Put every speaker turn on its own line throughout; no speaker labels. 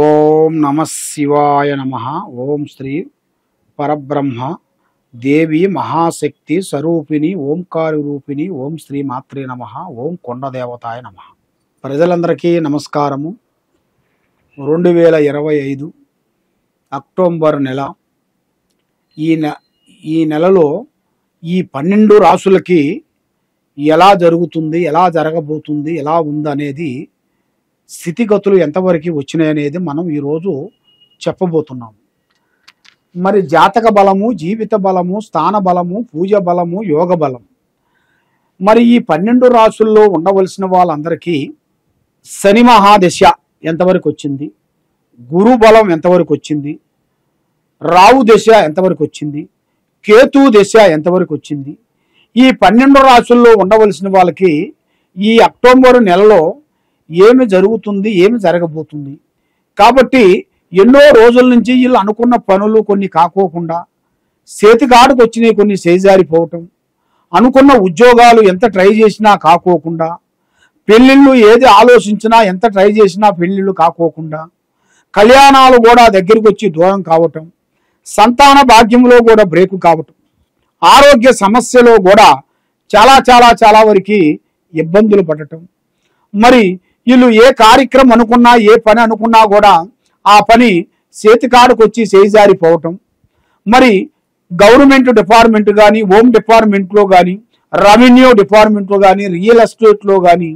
ఓం నమ శివాయ నమ. ఓం శ్రీ పరబ్రహ్మ దేవి మహాశక్తి స్వరూపిణి ఓంకార రూపిణి ఓం శ్రీ మాత్రే నమ. ఓం కొండదేవతాయ నమ. ప్రజలందరికీ నమస్కారము. 2025 అక్టోబర్ నెల. ఈ నెలలో ఈ 12 రాసులకి ఎలా జరుగుతుంది, ఎలా జరగబోతుంది, ఎలా ఉందనేది, స్థితిగతులు ఎంతవరకు వచ్చినాయనేది మనం ఈరోజు చెప్పబోతున్నాం. మరి జాతక బలము, జీవిత బలము, స్థాన బలము, పూజ బలము, యోగ బలం. మరి ఈ 12 రాసుల్లో ఉండవలసిన వాళ్ళందరికీ శని మహాదశ ఎంతవరకు వచ్చింది, గురు బలం ఎంతవరకు వచ్చింది, రావు దశ ఎంతవరకు వచ్చింది, కేతు దశ ఎంతవరకు వచ్చింది, ఈ 12 రాసుల్లో ఉండవలసిన వాళ్ళకి ఈ అక్టోబర్ నెలలో ఏమి జరుగుతుంది, ఏమి జరగబోతుంది. కాబట్టి ఎన్నో రోజుల నుంచి వీళ్ళు అనుకున్న పనులు కొన్ని కాకోకుండా, చేతికాడుకు వచ్చినాయి కొన్ని చేజారిపోవటం, అనుకున్న ఉద్యోగాలు ఎంత ట్రై చేసినా కాకోకుండా, పెళ్ళిళ్ళు ఏది ఆలోచించినా ఎంత ట్రై చేసినా పెళ్ళిళ్ళు కాకోకుండా, కళ్యాణాలు కూడా దగ్గరికి వచ్చి దూరం కావటం, సంతాన భాగ్యంలో కూడా బ్రేకు కావటం, ఆరోగ్య సమస్యలో కూడా చాలా వరకు ఇబ్బందులు పడటం. మరి వీళ్ళు ఏ కార్యక్రమం అనుకున్నా, ఏ పని అనుకున్నా కూడా ఆ పని చేతికాడుకు వచ్చి చేజారిపోవటం. మరి గవర్నమెంట్ డిపార్ట్మెంట్ కానీ, హోమ్ డిపార్ట్మెంట్లో కానీ, రెవెన్యూ డిపార్ట్మెంట్లో కానీ, రియల్ ఎస్టేట్లో కానీ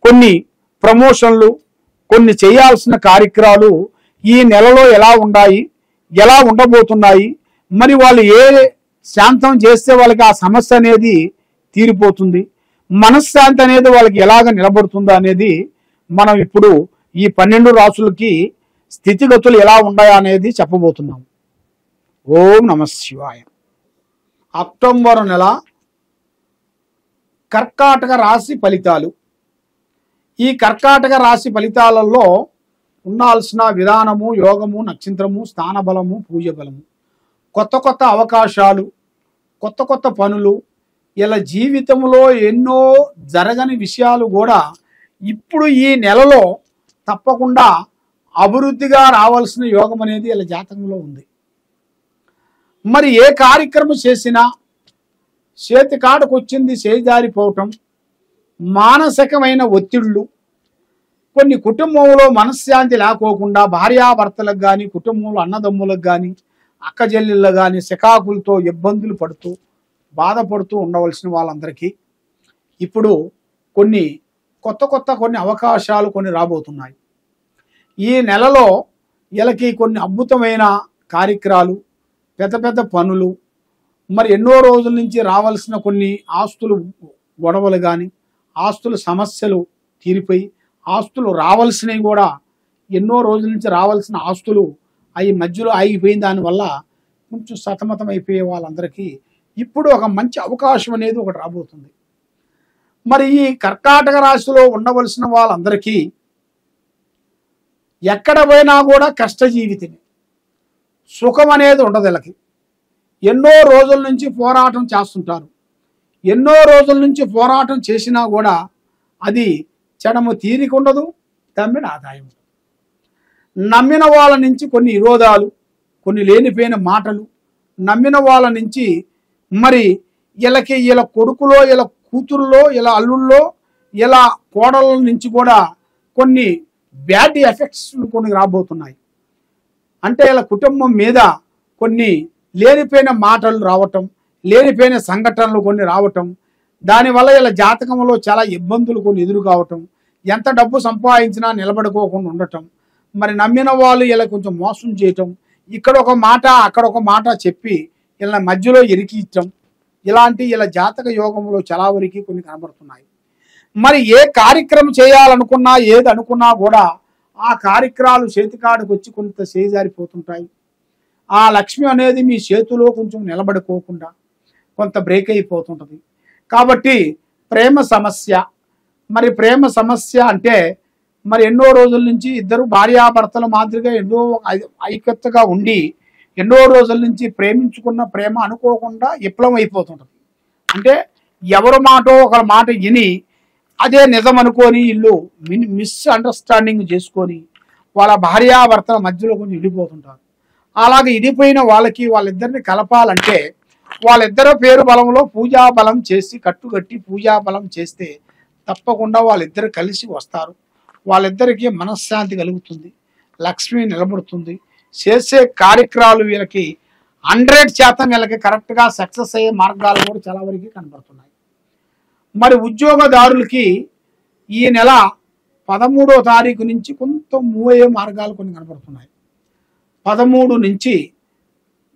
కొన్ని ప్రమోషన్లు, కొన్ని చేయాల్సిన కార్యక్రమాలు ఈ నెలలో ఎలా ఉన్నాయి, ఎలా ఉండబోతున్నాయి, మరి వాళ్ళు ఏ శాంతం చేస్తే వాళ్ళకి ఆ సమస్య అనేది తీరిపోతుంది, మనశ్శాంతి అనేది వాళ్ళకి ఎలాగ నిలబడుతుందో అనేది మనం ఇప్పుడు ఈ 12 రాసులకి స్థితిగతులు ఎలా ఉన్నాయా అనేది చెప్పబోతున్నాం. ఓం నమ శివాయ. అక్టోబర్ నెల కర్కాటక రాశి ఫలితాలు. ఈ కర్కాటక రాశి ఫలితాలలో ఉండాల్సిన విధానము, యోగము, నక్షత్రము, స్థాన బలము, పూజ బలము, కొత్త అవకాశాలు, కొత్త పనులు, ఇలా జీవితంలో ఎన్నో జరగని విషయాలు కూడా ఇప్పుడు ఈ నెలలో తప్పకుండా అభివృద్ధిగా రావాల్సిన యోగం అనేది ఇలా జాతకంలో ఉంది. మరి ఏ కార్యక్రమం చేసినా చేతికాడకు వచ్చింది చేజారిపోవటం, మానసికమైన ఒత్తిళ్ళు, కొన్ని కుటుంబంలో మనశ్శాంతి లేకోకుండా భార్యాభర్తలకు కానీ, కుటుంబంలో అన్నదమ్ములకు కానీ, అక్కజెల్లెళ్ళకు కానీ సికాకులతో ఇబ్బందులు పడుతూ బాధపడుతూ ఉండవలసిన వాళ్ళందరికీ ఇప్పుడు కొన్ని కొత్త కొన్ని అవకాశాలు కొన్ని రాబోతున్నాయి. ఈ నెలలో వీళ్ళకి కొన్ని అద్భుతమైన కార్యక్రమాలు, పెద్ద పనులు, మరి ఎన్నో రోజుల నుంచి రావాల్సిన కొన్ని ఆస్తులు గొడవలు కానీ, ఆస్తుల సమస్యలు తీరిపోయి, ఆస్తులు రావాల్సినవి కూడా ఎన్నో రోజుల నుంచి రావాల్సిన ఆస్తులు అవి మధ్యలో ఆగిపోయిన దానివల్ల కొంచెం సతమతం అయిపోయే వాళ్ళందరికీ ఇప్పుడు ఒక మంచి అవకాశం అనేది ఒకటి రాబోతుంది. మరి ఈ కర్కాటక రాశిలో ఉండవలసిన వాళ్ళందరికీ ఎక్కడ పోయినా కూడా కష్టజీవితమే, సుఖం అనేది ఉండదు. వీళ్ళకి ఎన్నో రోజుల నుంచి పోరాటం చేస్తుంటారు. ఎన్నో రోజుల నుంచి పోరాటం చేసినా కూడా అది చెడము తీరిక ఉండదు, తమ్మిన ఆదాయం ఉండదు. నమ్మిన వాళ్ళ నుంచి కొన్ని విరోధాలు, కొన్ని లేనిపోయిన మాటలు, నమ్మిన వాళ్ళ నుంచి మరి వీళ్ళ కొడుకులో, వీళ్ళ కూతురులో, వీళ్ళ అల్లుల్లో, వీళ్ళ కోడళ్ళ నుంచి కూడా కొన్ని బ్యాడ్ ఎఫెక్ట్స్ కొన్ని రాబోతున్నాయి. అంటే వీళ్ళ కుటుంబం మీద కొన్ని లేనిపోయిన మాటలు రావటం, లేనిపోయిన సంఘటనలు కొన్ని రావటం, దానివల్ల వీళ్ళ జాతకంలో చాలా ఇబ్బందులు కొన్ని ఎదురు కావటం, ఎంత డబ్బు సంపాదించినా నిలబడుకోకుండా ఉండటం, మరి నమ్మిన వాళ్ళు ఇలా కొంచెం మోసం చేయటం, ఇక్కడ ఒక మాట అక్కడ ఒక మాట చెప్పి ఇలా మధ్యలో ఇరికించడం, ఇలాంటి ఇలా జాతక యోగంలో చాలా వరకు కొన్ని కనబడుతున్నాయి. మరి ఏ కార్యక్రమం చేయాలనుకున్నా, ఏది అనుకున్నా కూడా ఆ కార్యక్రమాలు చేతికాడికి వచ్చి కొంత చేజారిపోతుంటాయి. ఆ లక్ష్మి అనేది మీ చేతిలో కొంచెం నిలబడుకోకుండా కొంత బ్రేక్ అయిపోతుంటుంది. కాబట్టి ప్రేమ సమస్య, మరి ప్రేమ సమస్య అంటే మరి ఎన్నో రోజుల నుంచి ఇద్దరు భార్యాభర్తల మాదిరిగా ఎన్నో ఐక్యతగా ఉండి ఎన్నో రోజుల నుంచి ప్రేమించుకున్న ప్రేమ అనుకోకుండా విఫలం అయిపోతుంటుంది. అంటే ఎవరి మాటో ఒకరి మాట విని అదే నిజం అనుకొని ఇల్లు మిస్అండర్స్టాండింగ్ చేసుకొని వాళ్ళ భార్యాభర్తల మధ్యలో కొంచెం ఇడిపోతుంటారు. అలాగే ఇడిపోయిన వాళ్ళకి వాళ్ళిద్దరిని కలపాలంటే వాళ్ళిద్దరి పేరు బలంలో పూజా బలం చేసి కట్టుకట్టి పూజా బలం చేస్తే తప్పకుండా వాళ్ళిద్దరు కలిసి వస్తారు. వాళ్ళిద్దరికీ మనశ్శాంతి కలుగుతుంది, లక్ష్మి నిలబడుతుంది. చేసే కార్యక్రమాలు వీళ్ళకి 100% వీళ్ళకి కరెక్ట్గా సక్సెస్ అయ్యే మార్గాలు కూడా చాలా వరకు కనబడుతున్నాయి. మరి ఉద్యోగదారులకి ఈ నెల 13వ తారీఖు నుంచి కొంత మూవ్ అయ్యే మార్గాలు కొన్ని కనబడుతున్నాయి. 13 నుంచి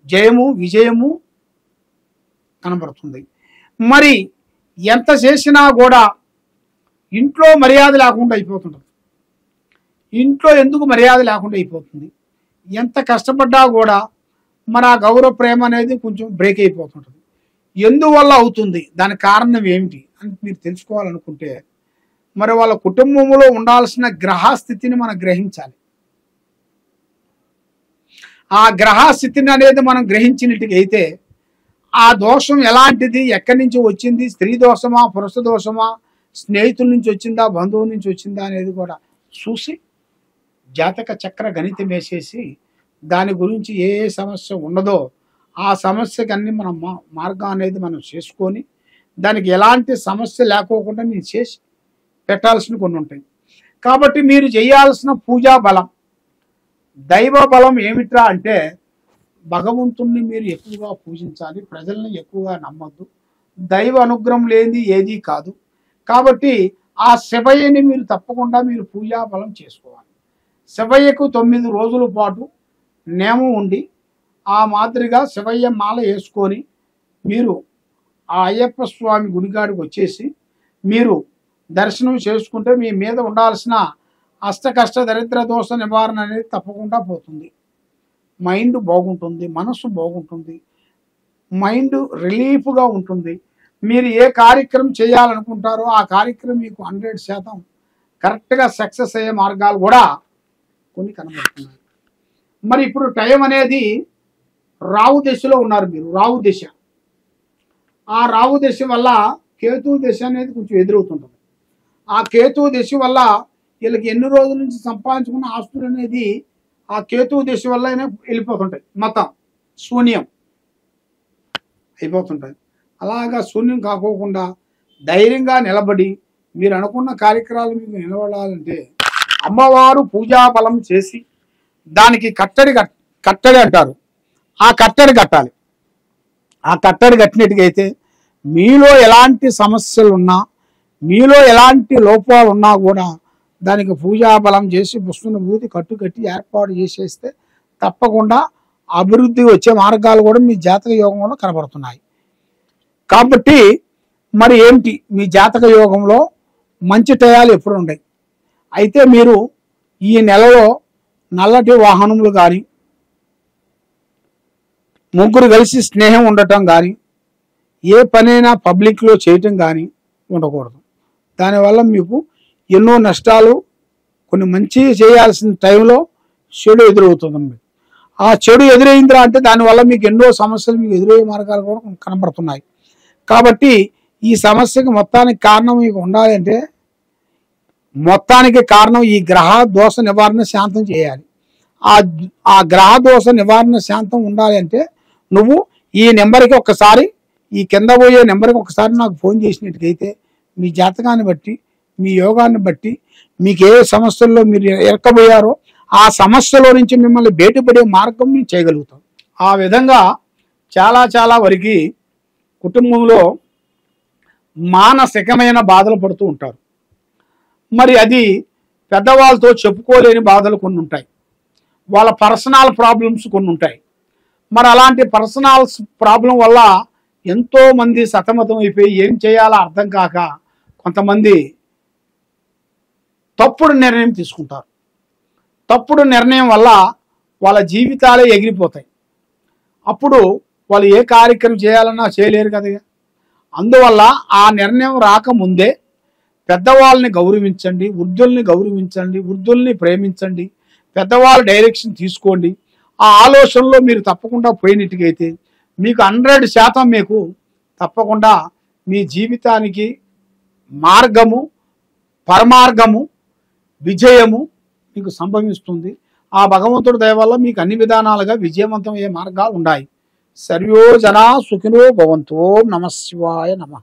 జయము విజయము కనబడుతుంది. మరి ఎంత చేసినా కూడా ఇంట్లో మర్యాద లేకుండా అయిపోతుంటుంది. ఇంట్లో ఎందుకు మర్యాద లేకుండా అయిపోతుంది? ఎంత కష్టపడ్డా కూడా మన గౌరవ ప్రేమ అనేది కొంచెం బ్రేక్ అయిపోతుంటుంది. ఎందువల్ల అవుతుంది, దాని కారణం ఏమిటి అని మీరు తెలుసుకోవాలనుకుంటే మరి వాళ్ళ కుటుంబంలో ఉండాల్సిన గ్రహస్థితిని మనం గ్రహించాలి. ఆ గ్రహస్థితిని అనేది మనం గ్రహించినట్టుగైతే ఆ దోషం ఎలాంటిది, ఎక్కడి నుంచి వచ్చింది, స్త్రీ దోషమా పురుష దోషమా, స్నేహితుల నుంచి వచ్చిందా బంధువుల నుంచి వచ్చిందా అనేది కూడా చూసి జాతక చక్ర గణితం వేసేసి దాని గురించి ఏ ఏ సమస్య ఉన్నదో ఆ సమస్యకి అన్ని మనం మార్గం అనేది మనం చేసుకొని దానికి ఎలాంటి సమస్య లేకోకుండా నేను చేసి పెట్టాల్సిన కొన్ని ఉంటాయి. కాబట్టి మీరు చేయాల్సిన పూజా బలం, దైవ బలం ఏమిట్రా అంటే భగవంతుణ్ణి మీరు ఎక్కువగా పూజించాలి, ప్రజల్ని ఎక్కువగా నమ్మద్దు. దైవ అనుగ్రహం లేనిది ఏదీ కాదు. కాబట్టి ఆ శివయ్యని మీరు తప్పకుండా మీరు పూజా బలం చేసుకోవాలి. శివయ్యకు 9 రోజుల పాటు నేమం ఉండి ఆ మాదిరిగా శివయ్య మాల వేసుకొని మీరు ఆ అయ్యప్ప స్వామి గుడిగాడికి వచ్చేసి మీరు దర్శనం చేసుకుంటే మీ మీద ఉండాల్సిన అష్టకష్ట దరిద్ర దోష నివారణ అనేది తప్పకుండా పోతుంది. మైండ్ బాగుంటుంది, మనసు బాగుంటుంది, మైండ్ రిలీఫ్గా ఉంటుంది. మీరు ఏ కార్యక్రమం చేయాలనుకుంటారో ఆ కార్యక్రమం మీకు 100% కరెక్ట్గా సక్సెస్ అయ్యే మార్గాలు కూడా కొన్ని కనబడుతున్నాయి. మరి ఇప్పుడు టైం అనేది రావు దశలో ఉన్నారు మీరు, రావు దశ. ఆ రావు దశ వల్ల కేతువు దశ అనేది కొంచెం ఎదురవుతుంటుంది. ఆ కేతువు దశ వల్ల వీళ్ళకి ఎన్ని రోజుల నుంచి సంపాదించుకున్న ఆస్తులు అనేది ఆ కేతువు దశ వల్ల వెళ్ళిపోతుంటాయి, మొత్తం శూన్యం అయిపోతుంటాయి. అలాగా శూన్యం కాకోకుండా ధైర్యంగా నిలబడి మీరు అనుకున్న కార్యక్రమాలు మీకు నిలబడాలంటే అమ్మవారు పూజా బలం చేసి దానికి కట్టడి అంటారు, ఆ కట్టడి కట్టాలి. ఆ కట్టడి కట్టినట్టుగా అయితే మీలో ఎలాంటి సమస్యలు ఉన్నా, మీలో ఎలాంటి లోపాలు ఉన్నా కూడా దానికి పూజా బలం చేసి పుష్పను బూతి కట్టి ఏర్పాటు చేసేస్తే తప్పకుండా అభివృద్ధి వచ్చే మార్గాలు కూడా మీ జాతక యోగంలో కనబడుతున్నాయి. కాబట్టి మరి ఏంటి మీ జాతక యోగంలో మంచి టయాలు ఎప్పుడు ఉంటాయి. అయితే మీరు ఈ నెలలో నల్లటి వాహనములు కానీ, ముగ్గురు కలిసి స్నేహం ఉండటం కానీ, ఏ పనైనా పబ్లిక్లో చేయటం కానీ ఉండకూడదు. దానివల్ల మీకు ఎన్నో నష్టాలు, కొన్ని మంచి చేయాల్సిన టైంలో చెడు ఎదురవుతుంది. ఆ చెడు ఎదురైందిరా అంటే దానివల్ల మీకు ఎన్నో సమస్యలు మీకు ఎదురయ్యే మార్గాలు కూడా కనబడుతున్నాయి. కాబట్టి ఈ సమస్యకి మొత్తానికి కారణం మీకు ఉండాలంటే మొత్తానికి కారణం ఈ గ్రహ దోష నివారణ శాంతం చేయాలి. ఆ గ్రహ దోష నివారణ శాంతం ఉండాలి అంటే నువ్వు ఈ నెంబర్కి ఒక్కసారి, ఈ కింద పోయే నెంబర్కి ఒకసారి నాకు ఫోన్ చేసినట్టుకైతే మీ జాతకాన్ని బట్టి, మీ యోగాన్ని బట్టి మీకు ఏ సమస్యల్లో మీరు ఎరక్కబోయారో ఆ సమస్యలో నుంచి మిమ్మల్ని బయటపడే మార్గం మేము చేయగలుగుతాం. ఆ విధంగా చాలా వరకు కుటుంబంలో మానసికమైన బాధలు పడుతూ ఉంటారు. మరి అది పెద్దవాళ్ళతో చెప్పుకోలేని బాధలు కొన్ని ఉంటాయి, వాళ్ళ పర్సనల్ ప్రాబ్లమ్స్ కొన్ని ఉంటాయి. మరి అలాంటి పర్సనల్ ప్రాబ్లం వల్ల ఎంతోమంది సతమతం అయిపోయి ఏం చేయాలో అర్థం కాక కొంతమంది తప్పుడు నిర్ణయం తీసుకుంటారు. తప్పుడు నిర్ణయం వల్ల వాళ్ళ జీవితాలే ఎగిరిపోతాయి. అప్పుడు వాళ్ళు ఏ కార్యక్రమం చేయాలన్నా చేయలేరు కదా. అందువల్ల ఆ నిర్ణయం రాకముందే పెద్దవాళ్ళని గౌరవించండి, వృద్ధుల్ని గౌరవించండి, వృద్ధుల్ని ప్రేమించండి, పెద్దవాళ్ళ డైరెక్షన్ తీసుకోండి. ఆ ఆలోచనలో మీరు తప్పకుండా పోయినట్టుగైతే మీకు 100% మీకు తప్పకుండా మీ జీవితానికి మార్గము, పరమార్గము, విజయము మీకు సంభవిస్తుంది. ఆ భగవంతుడి దయ వల్ల మీకు అన్ని విధానాలుగా విజయవంతమయ్యే మార్గాలు ఉన్నాయి. సర్వో జనా సుఖినో భవంతు. ఓం నమః శివాయ నమః.